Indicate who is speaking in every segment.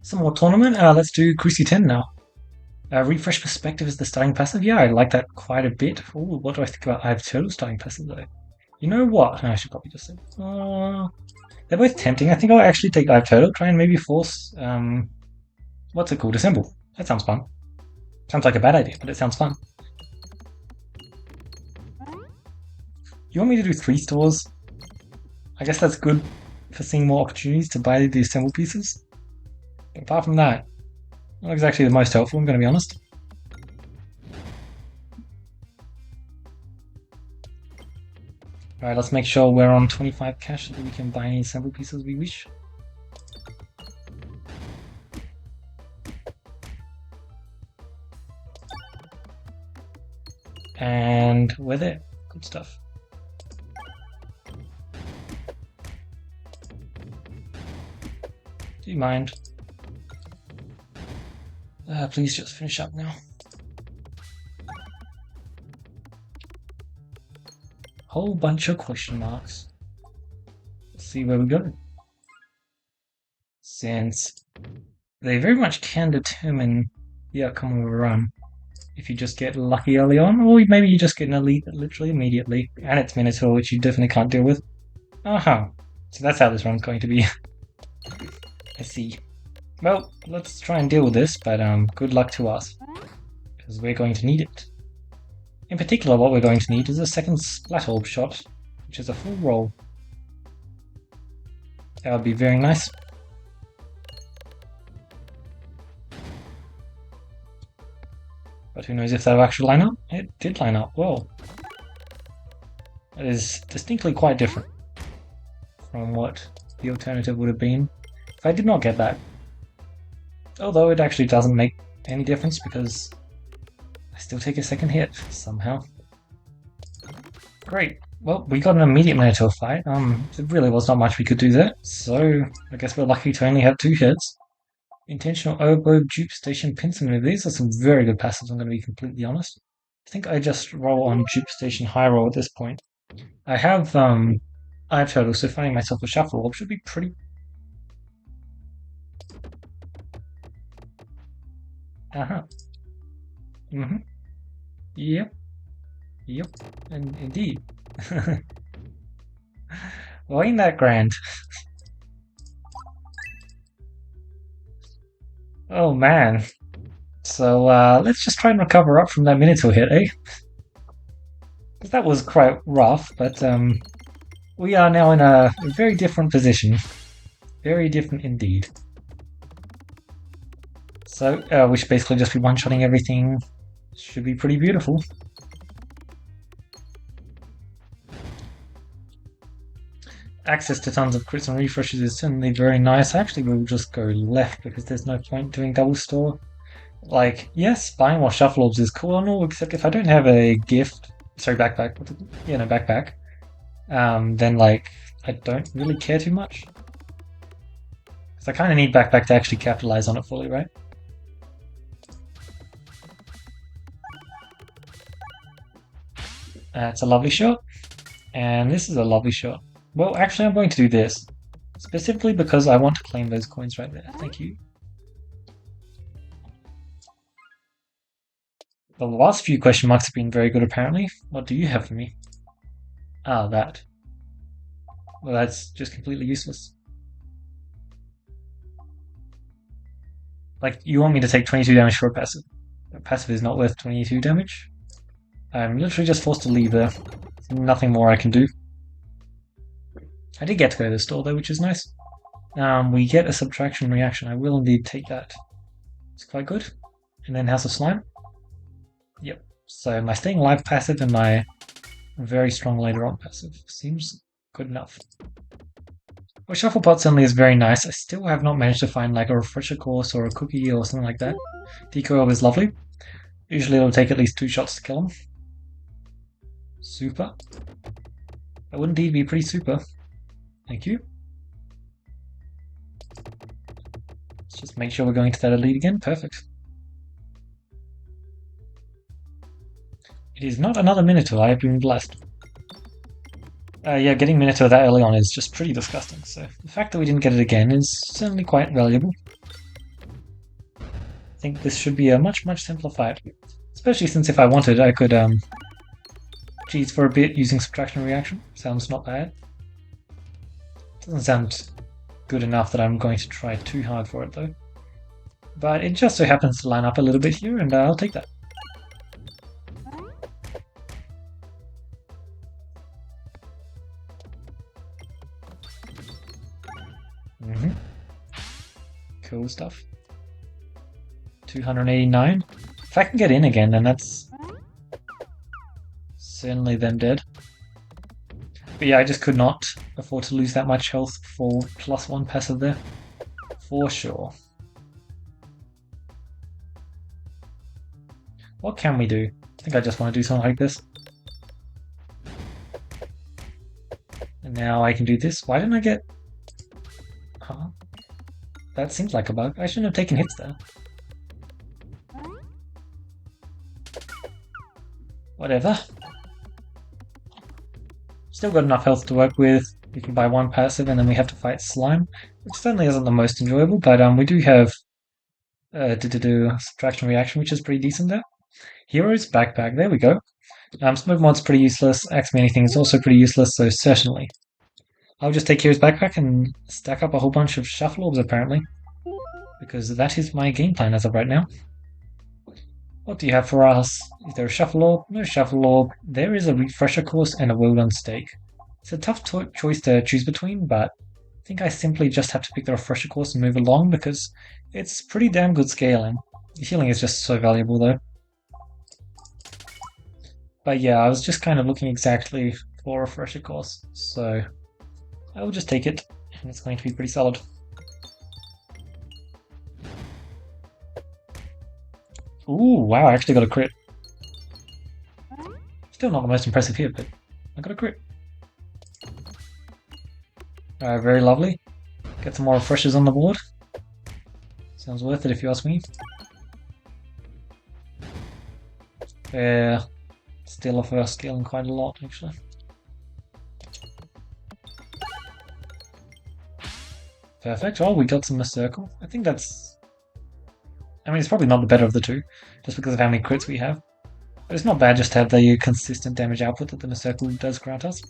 Speaker 1: Some more tournament. Let's do Cruci 10 now. Refresh perspective is the starting passive. Yeah, I like that quite a bit. Ooh, what do I think about I Have Turtle starting passive though? You know what? No, I should probably just say. They're both tempting. I think I'll actually take I Have Turtle. Try and maybe force what's it called? Assemble. That sounds fun. Sounds like a bad idea, but it sounds fun. You want me to do 3 stores? I guess that's good for seeing more opportunities to buy the assemble pieces. But apart from that, not exactly the most helpful, I'm going to be honest. Alright, let's make sure we're on 25 cash so that we can buy any assemble pieces we wish. And we're there. Good stuff. Do you mind? Please just finish up now. Whole bunch of question marks. Let's see where we go. Since they very much can determine the outcome of a run if you just get lucky early on, or maybe you just get an elite literally immediately, and it's Minotaur, which you definitely can't deal with. Aha. So that's how this run's going to be. I see. Well, let's try and deal with this, but good luck to us, because we're going to need it. In particular, what we're going to need is a second Splat Orb shot, which is a full roll. That would be very nice. But who knows if that'll actually line up? It did line up well. That is distinctly quite different from what the alternative would have been if I did not get that. Although it actually doesn't make any difference because I still take a second hit somehow. Great. Well, we got an immediate Minotaur fight. There really was not much we could do there, so I guess we're lucky to only have 2 hits. Intentional Oboe, Dupe Station, Pincer Move. These are some very good passives, I'm going to be completely honest. I think I just roll on Dupe Station High Roll at this point. I have Turtle, so finding myself a Shuffle Orb should be pretty... Uh-huh. Mm-hmm. Yep. Yep. And indeed. Well, ain't that grand? Oh man. So let's just try and recover up from that Minotaur hit, eh? Because that was quite rough, but we are now in a very different position. Very different indeed. So we should basically just be one-shotting everything. Should be pretty beautiful. Access to tons of crits and refreshes is certainly very nice. Actually, we'll just go left because there's no point doing double store. Like, yes, buying more Shuffle Orbs is cool and all, except if I don't have a gift, sorry, backpack, backpack, then like, I don't really care too much. Because I kind of need backpack to actually capitalize on it fully, right? It's a lovely shot, and this is a lovely shot. Well, actually, I'm going to do this, specifically because I want to claim those coins right there. Thank you. The last few question marks have been very good, apparently. What do you have for me? Ah, that. Well, that's just completely useless. Like, you want me to take 22 damage for a passive. A passive is not worth 22 damage. I'm literally just forced to leave there. There's nothing more I can do. I did get to go to the store though, which is nice. We get a subtraction reaction. I will indeed take that. It's quite good. And then House of Slime. Yep. So my staying alive passive and my very strong later on passive seems good enough. Well, Shuffle Pot certainly is very nice. I still have not managed to find like a refresher course or a cookie or something like that. Decoy Orb is lovely. Usually it'll take at least 2 shots to kill him. Super. That would indeed be pretty super. Thank you. Let's just make sure we're going to that elite again. Perfect. It is not another Minotaur. I have been blessed. Yeah, getting Minotaur that early on is just pretty disgusting. So the fact that we didn't get it again is certainly quite valuable. think this should be a much simpler fight. Especially since if I wanted, I could cheese for a bit using subtraction reaction. Sounds not bad. Doesn't sound good enough that I'm going to try too hard for it though. But it just so happens to line up a little bit here, and I'll take that. Cool stuff. 289. If I can get in again, then that's certainly them dead. But yeah, I just could not afford to lose that much health for +1 passive there. For sure. What can we do? I think I just want to do something like this. And now I can do this. Why didn't I get... Huh? That seems like a bug. I shouldn't have taken hits there. Whatever. Still got enough health to work with. We can buy 1 passive and then we have to fight slime, which certainly isn't the most enjoyable, but we do have subtraction reaction, which is pretty decent there. Heroes, backpack, there we go. Smoke mod's pretty useless, Ask Me Anything is also pretty useless, so certainly. I'll just take Hero's backpack and stack up a whole bunch of shuffle orbs apparently, because that is my game plan as of right now. What do you have for us? Is there a shuffle orb? No shuffle orb. There is a refresher course and a well-done steak. It's a tough choice to choose between, but I think I simply just have to pick the refresher course and move along because it's pretty damn good scaling. The healing is just so valuable though. But yeah, I was just kind of looking exactly for a refresher course, so I will just take it, and it's going to be pretty solid. Ooh, wow, I actually got a crit. Still not the most impressive here, but I got a crit. Very lovely. Get some more refreshers on the board. Sounds worth it if you ask me. Still off our scaling quite a lot, actually. Perfect. Oh, we got some circle. I think that's... I mean, it's probably not the better of the two, just because of how many crits we have. But it's not bad just to have the consistent damage output that the circle does grant us.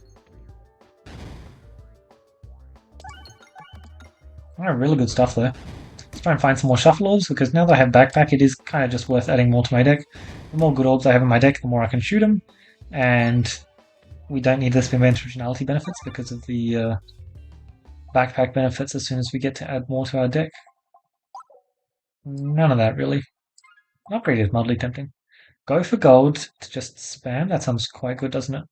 Speaker 1: Alright, really good stuff there. Let's try and find some more shuffle orbs, because now that I have backpack, it is kind of just worth adding more to my deck. The more good orbs I have in my deck, the more I can shoot them, and we don't need the spin functionality benefits because of the backpack benefits as soon as we get to add more to our deck. None of that, really. Upgrade is mildly tempting. Go for gold to just spam. That sounds quite good, doesn't it?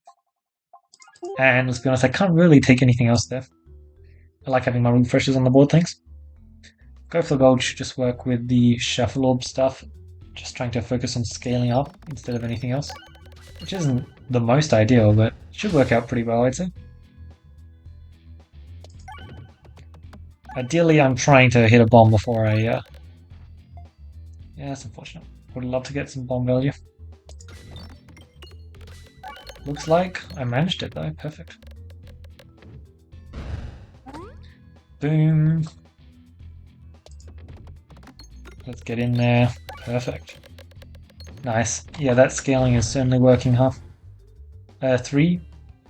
Speaker 1: And let's be honest, I can't really take anything else there. I like having my refreshers on the board, thanks. Go for gold should just work with the shuffle orb stuff. Just trying to focus on scaling up instead of anything else. Which isn't the most ideal, but it should work out pretty well, I'd say. Ideally, I'm trying to hit a bomb before I... Yeah, that's unfortunate. Would love to get some bomb value. Looks like I managed it though, perfect. Boom. Let's get in there, perfect. Nice. Yeah, that scaling is certainly working, huh? 3.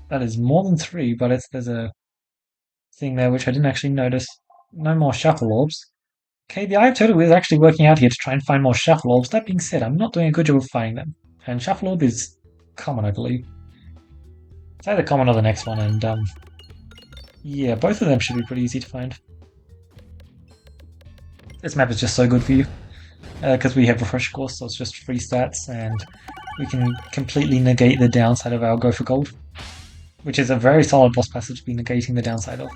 Speaker 1: That is more than 3, but there's a thing there which I didn't actually notice. No more shuffle orbs. Okay, the Eye of Total is actually working out here to try and find more shuffle orbs. That being said, I'm not doing a good job of finding them. And shuffle orb is common, I believe. It's either common or the next one, and yeah, both of them should be pretty easy to find. This map is just so good for you, because we have refresh course, so it's just free stats, and we can completely negate the downside of our Go for Gold, which is a very solid boss passive to be negating the downside of.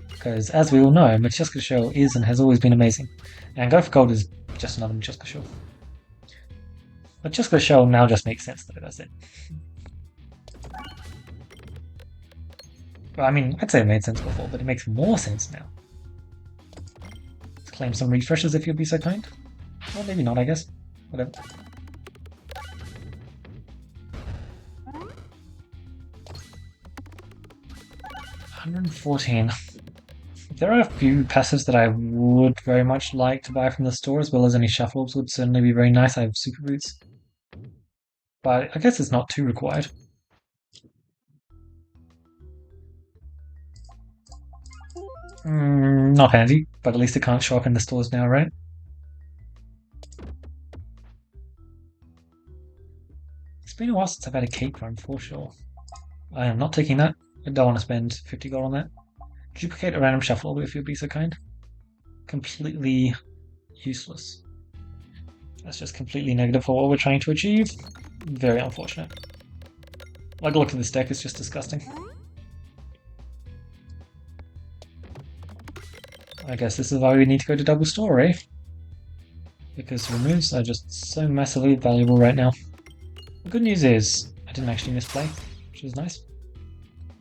Speaker 1: Because, as we all know, Machuska Shell is and has always been amazing. And Go for Gold is just another Machuska Shell. Machuska Shell now just makes sense, though, that's it. Well, I mean, I'd say it made sense before, but it makes more sense now. Let's claim some refreshes if you'll be so kind. Well, maybe not, I guess. Whatever. $114. there are a few passives that I would very much like to buy from the store, as well as any shuffle orbs would certainly be very nice. I have super boots. But I guess it's not too required. Not handy, but at least it can't show up in the stores now, right? It's been a while since I've had a cake run, for sure. I am not taking that. I don't want to spend 50 gold on that. Duplicate a random shuffle orb if you'd be so kind. Completely useless. That's just completely negative for what we're trying to achieve. Very unfortunate. Like, look at this deck, it's just disgusting. I guess this is why we need to go to double store, eh? Because removes are just so massively valuable right now. The good news is, I didn't actually misplay, which is nice.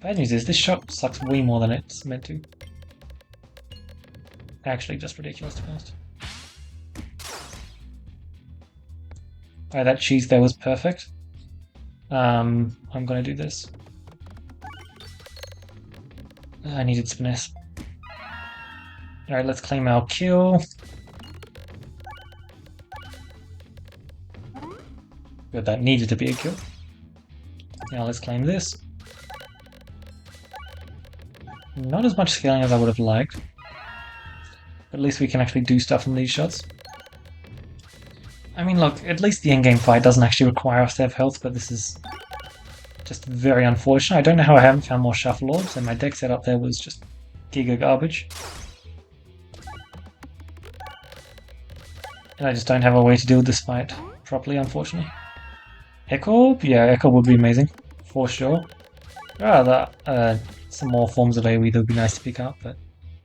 Speaker 1: Bad news is, this shot sucks way more than it's meant to. Actually, just ridiculous to be honest. Alright, that cheese there was perfect. I'm gonna do this. I needed finesse. Alright, let's claim our kill. Good, that needed to be a kill. Now let's claim this. Not as much scaling as I would have liked. But at least we can actually do stuff in these shots. I mean, look, at least the in-game fight doesn't actually require us to have health, but this is just very unfortunate. I don't know how I haven't found more shuffle orbs, and my deck setup there was just giga garbage. And I just don't have a way to deal with this fight properly, unfortunately. Echo? Yeah, Echo would be amazing, for sure. Some more forms of AoE that would be nice to pick up, but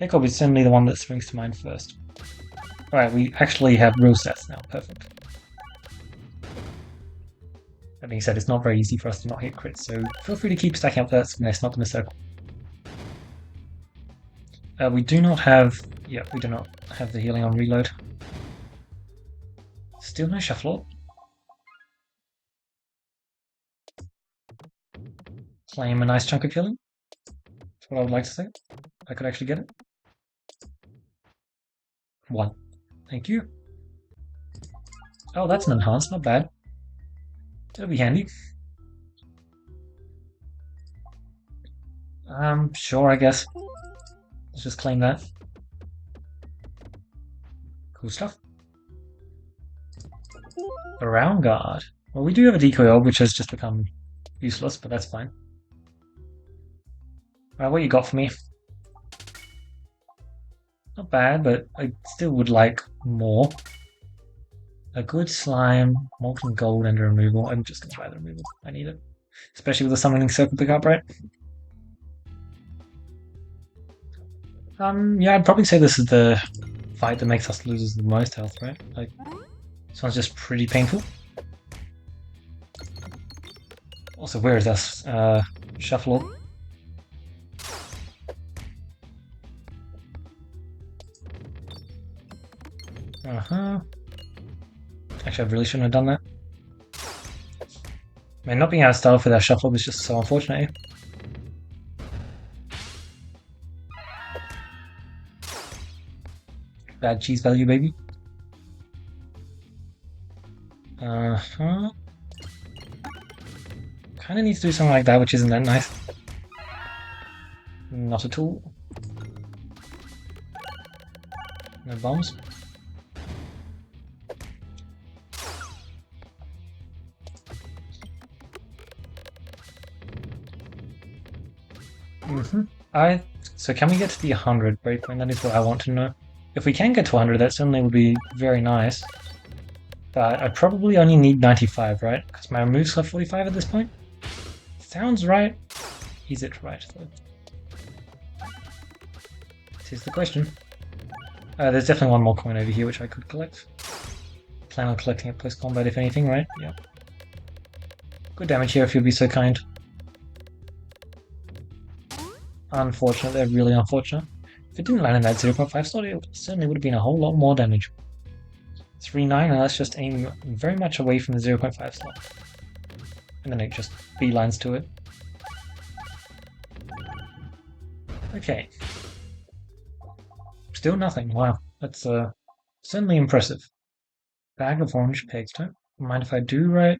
Speaker 1: Echo is certainly the one that springs to mind first. Alright, we actually have real stats now, perfect. That being said, it's not very easy for us to not hit crits, so feel free to keep stacking up that finesse, not to miss circle. We do not have... yeah, we do not have the healing on reload. Still no shuffle orb. Claim a nice chunk of healing. That's what I would like to say. I could actually get it. 1. Thank you. Oh, that's an enhance, not bad. That'll be handy. Sure, I guess. Let's just claim that. Cool stuff. Around guard. Well, we do have a decoy orb, which has just become useless, but that's fine. Alright, what you got for me? Not bad, but I still would like more. A good slime, molten gold, and a removal. I'm just gonna buy the removal. I need it. Especially with the summoning circle pickup, right? Yeah, I'd probably say this is the fight that makes us lose the most health, right? Like, this one's just pretty painful. Also, where is this? Shuffle orb. Actually, I really shouldn't have done that. Man, not being out of style for that shuffle was just so unfortunate. Bad cheese value, baby. Kinda needs to do something like that, which isn't that nice. Not at all. No bombs. So can we get to the 100 breakpoint? That is what I want to know. If we can get to 100, that certainly would be very nice. But I probably only need 95, right? Because my removes have 45 at this point? Sounds right. Is it right, though? This is the question. There's definitely one more coin over here which I could collect. Plan on collecting it post-combat if anything, right? Yeah. Good damage here if you'll be so kind. Unfortunate, they're really unfortunate. If it didn't land in that 0.5 slot, it certainly would have been a whole lot more damage. 3-9, and let's just aim very much away from the 0.5 slot. And then it just beelines to it. Still nothing. Wow, that's certainly impressive. Bag of orange pegs. Don't mind if I do, right?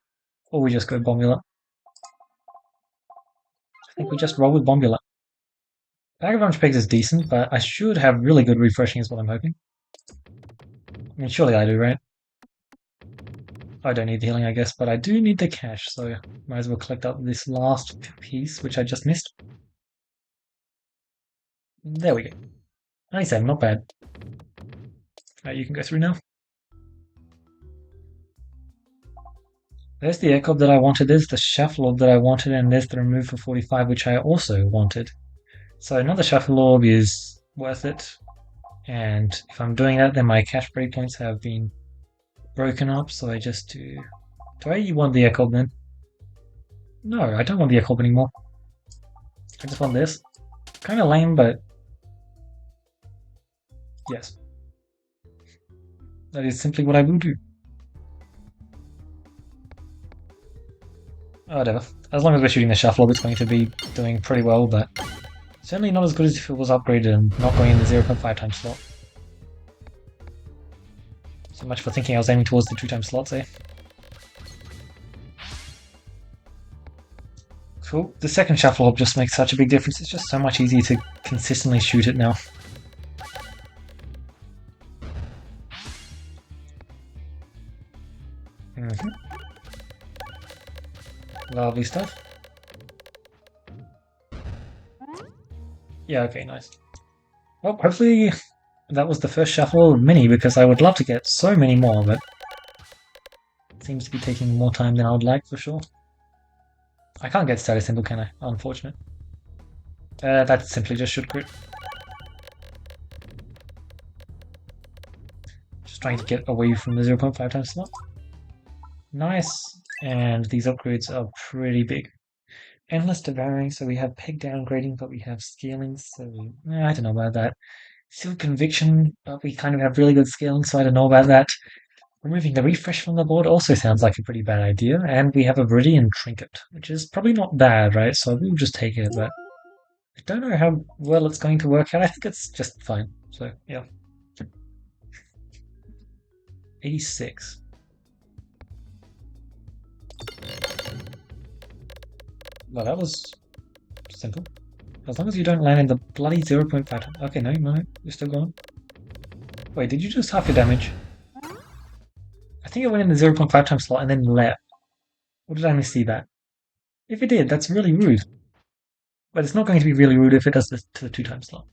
Speaker 1: Or we just go Bombula. I think we just roll with Bombula. Bag of orange pegs is decent, but I should have really good refreshing is what I'm hoping. I mean, surely I do, right? I don't need the healing, I guess, but I do need the cash, so might as well collect up this last piece, which I just missed. There we go. 97, not bad. Right, you can go through now. There's the Echob that I wanted, there's the Shuffle Orb that I wanted, and there's the Remove for 45, which I also wanted. So another Shuffle Orb is worth it, and if I'm doing that, then my cash breakpoints have been broken up, so I just do... Do I want the Echob then? No, I don't want the Echob anymore. I just want this. Kind of lame, but... yes. That is simply what I will do. Oh, whatever. As long as we're shooting the Shuffle Orb, it's going to be doing pretty well, but certainly not as good as if it was upgraded and not going in the 0.5 times slot. So much for thinking I was aiming towards the 2 times slots, eh? Cool. The second Shuffle Orb just makes such a big difference. It's just so much easier to consistently shoot it now. Lovely stuff. Yeah, okay, nice. Well, hopefully that was the first Shuffle of many, because I would love to get so many more, but it seems to be taking more time than I would like for sure. I can't get status symbol, can I? Unfortunate. That simply just should crit. Just trying to get away from the 0.5 times slot. Nice. And these upgrades are pretty big. Endless devouring, so we have peg downgrading, but we have scaling, so I don't know about that. Seal conviction, but we kind of have really good scaling, so I don't know about that. Removing the refresh from the board also sounds like a pretty bad idea, and we have a Viridian trinket, which is probably not bad, right? So we'll just take it, but I don't know how well it's going to work out. I think it's just fine. So yeah. 86. Well, that was simple. As long as you don't land in the bloody 0.5. Okay, no, you're still going. Wait, did you just half your damage? I think it went in the 0.5 times slot and then left. Or did I missee that? If it did, that's really rude. But it's not going to be really rude if it does this to the 2 times slot.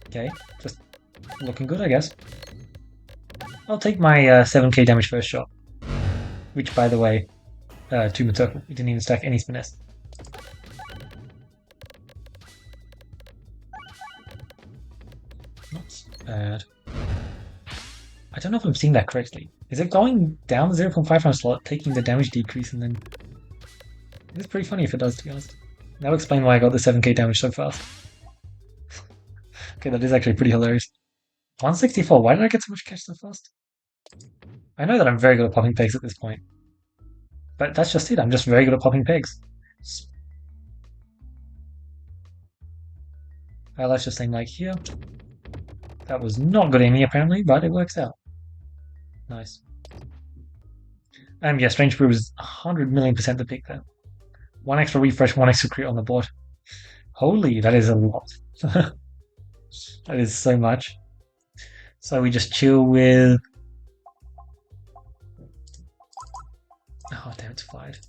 Speaker 1: Okay, just looking good, I guess. I'll take my 7k damage first shot. Which, by the way, 2 Maturkle. We didn't even stack any finesse. Not bad. I don't know if I'm seeing that correctly. Is it going down the 0.5 times slot, taking the damage decrease, and then... It's pretty funny if it does, to be honest. That'll explain why I got the 7k damage so fast. Okay, that is actually pretty hilarious. 164, why did I get so much cash so fast? I know that I'm very good at popping pegs at this point. But that's just it, I'm just very good at popping pegs. Let's just aim like here. That was not good aiming apparently, but it works out. Nice. And yeah, Strange Brew is 100,000,000% the pick there. 1 extra refresh, 1 extra crit on the board. Holy, that is a lot. That is so much. So we just chill with... Oh, damn, it's 5.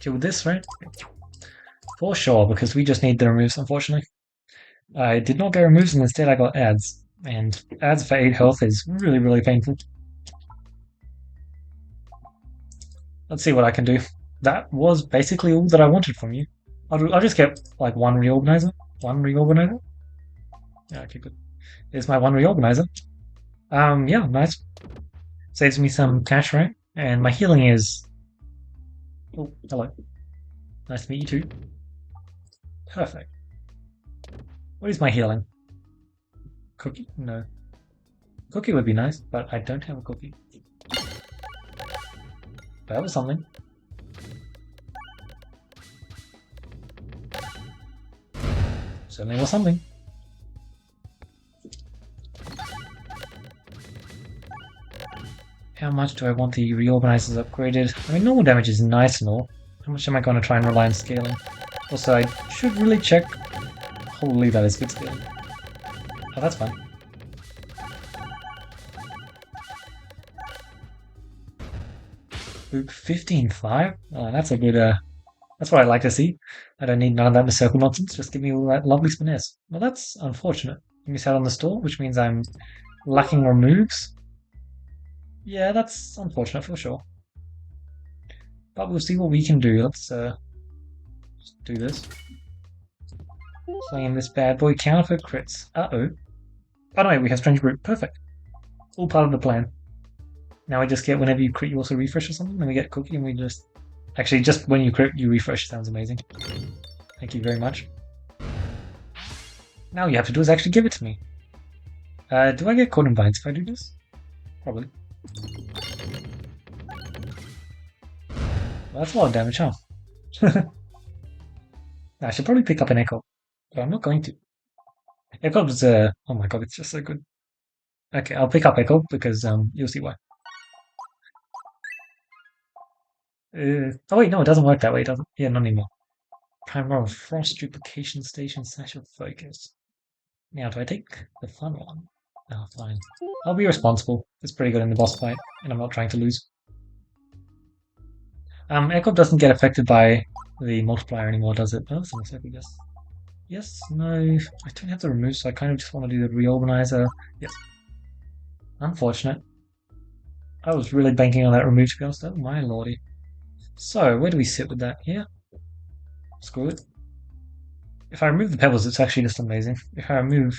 Speaker 1: Chill with this, right? For sure, because we just need the removes, unfortunately. I did not get removes, and instead I got ads. And ads for 8 health is really, really painful. Let's see what I can do. That was basically all that I wanted from you. I'll just get, like, 1 reorganizer. 1 reorganizer? Yeah, okay, good. There's my 1 reorganizer. Yeah, nice. Saves me some cash, right? And my healing is... Oh, hello. Nice to meet you too. Perfect. What is my healing? Cookie? No. Cookie would be nice, but I don't have a cookie. That was something. Certainly was something. How much do I want the reorganizers upgraded? I mean, normal damage is nice and all. How much am I going to try and rely on scaling? Also, I should really check. Holy, that is good scaling. Oh, that's fine. Boop 15.5? Oh, that's a good, that's what I like to see. I don't need none of that circle nonsense, just give me all that lovely spiness. Well, that's unfortunate. You miss out on the store, which means I'm lacking removes. Yeah, that's unfortunate for sure. But we'll see what we can do. Let's do this. Playing this bad boy counter for crits. Uh-oh. Oh no, we have Strange Brute. Perfect. All part of the plan. Now we just get whenever you crit, you also refresh or something. Then we get Cookie and we just... Actually, just when you crit, you refresh. Sounds amazing. Thank you very much. Now all you have to do is actually give it to me. Do I get caught in vines if I do this? Probably. Well, that's a lot of damage, huh? I should probably pick up an Echo, but I'm not going to. Echo's, oh my god, it's just so good. Okay, I'll pick up Echo because you'll see why. Oh wait, no, it doesn't work that way, does it? Yeah, not anymore. Primal Frost Duplication Station Sash of Focus. Now, do I take the fun one? Oh, fine. I'll be responsible. It's pretty good in the boss fight, and I'm not trying to lose. Echo doesn't get affected by the multiplier anymore, does it? Oh, that's almost like yes. Yes, no, I don't have to remove, so I kind of just want to do the reorganizer. Yes. Unfortunate. I was really banking on that remove, to be honest. Oh my lordy. So, where do we sit with that? Here? Screw it. If I remove the pebbles, it's actually just amazing. If I remove...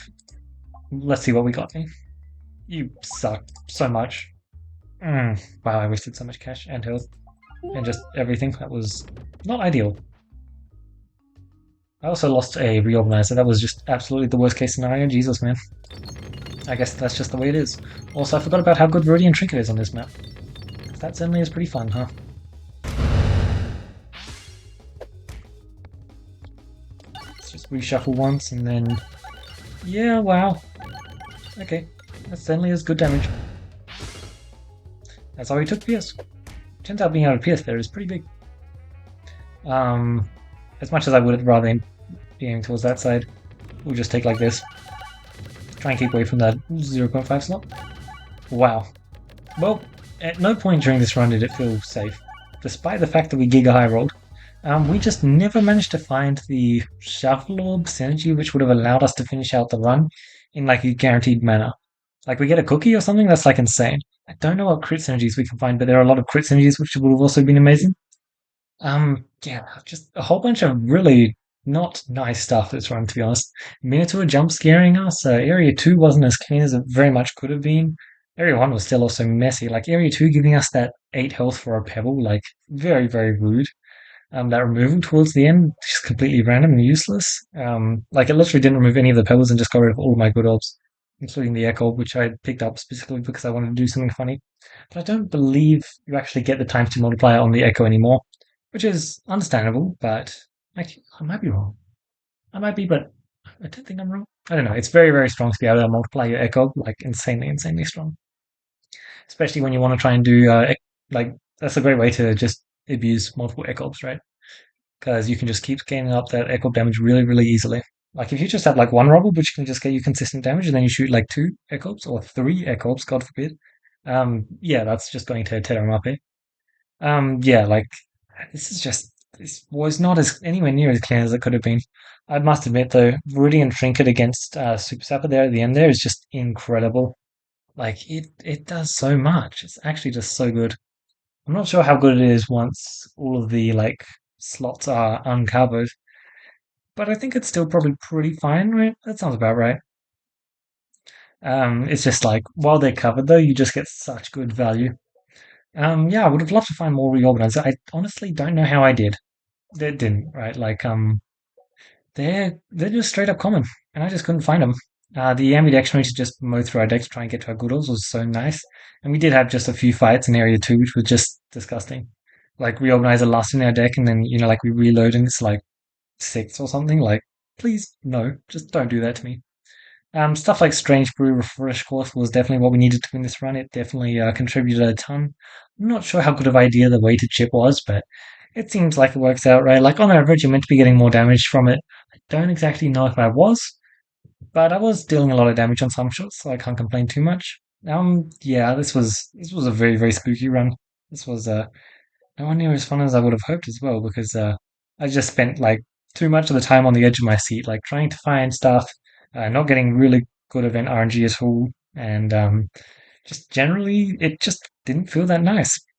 Speaker 1: Let's see what we got here. You suck so much. Wow, I wasted so much cash and health. And just everything. That was not ideal. I also lost a reorganizer. That was just absolutely the worst case scenario. Jesus, man. I guess that's just the way it is. Also, I forgot about how good Viridian Trinket is on this map. That certainly is pretty fun, huh? Let's just reshuffle once and then... Yeah, wow. Okay, that certainly is good damage. That's how he took Pierce. Turns out being out of Pierce there is pretty big. As much as I would rather be aiming towards that side, we'll just take like this. Try and keep away from that 0.5 slot. Wow. Well, at no point during this run did it feel safe. Despite the fact that we Giga High rolled, we just never managed to find the Shuffle Orb synergy which would have allowed us to finish out the run in like a guaranteed manner. Like we get a cookie or something, that's like insane. I don't know what crit synergies we can find, but there are a lot of crit synergies which would have also been amazing. Yeah, just a whole bunch of really not nice stuff this run, to be honest. Minotaur jump scaring us. Area 2 wasn't as clean as it very much could have been. Area 1 was still also messy. Like, Area 2 giving us that 8 health for a pebble, like, very, very rude. That removal towards the end, just completely random and useless. Like, it literally didn't remove any of the pebbles and just got rid of all of my good orbs, including the Echo, which I picked up specifically because I wanted to do something funny. But I don't believe you actually get the times 2 multiplier on the Echo anymore, which is understandable, but I might be wrong. I might be, but I don't think I'm wrong. I don't know. It's very, very strong to be able to multiply your Echo, like insanely, insanely strong. Especially when you want to try and do, like, that's a great way to just abuse multiple Echoes, right? Because you can just keep scaling up that Echo damage really, really easily. Like, if you just have, like, one rubble, which can just get you consistent damage, and then you shoot, like, 2 Echoes, or 3 Echoes, God forbid, yeah, that's just going to tear them up, eh? Yeah, like, this was not as anywhere near as clean as it could have been. I must admit, though, Viridian Trinket against Super Sapper there at the end there is just incredible. Like, it does so much. It's actually just so good. I'm not sure how good it is once all of the, like, slots are uncovered, but I think it's still probably pretty fine, right? That sounds about right. It's just like, while they're covered, though, you just get such good value. Yeah, I would have loved to find more reorganizer. I honestly don't know how I did. They didn't, right? Like, they're just straight up common, and I just couldn't find them. The ambidextrous to just mow through our decks, try and get to our good was so nice, and we did have just a few fights in area 2, which was just disgusting. Like reorganizer last in our deck, and then like we reload and it's like 6 or something. Like Please, no, just don't do that to me. Stuff like Strange Brew Refresh Course was definitely what we needed to win this run. It definitely contributed a ton. I'm not sure how good of an idea the weighted chip was, but it seems like it works out right. Like on average, you're meant to be getting more damage from it. I don't exactly know if I was, but I was dealing a lot of damage on some shots, so I can't complain too much. Yeah, this was a very very spooky run. This was nowhere near as fun as I would have hoped as well, because I just spent like too much of the time on the edge of my seat, like trying to find stuff, not getting really good event RNG at all, and just generally it just didn't feel that nice.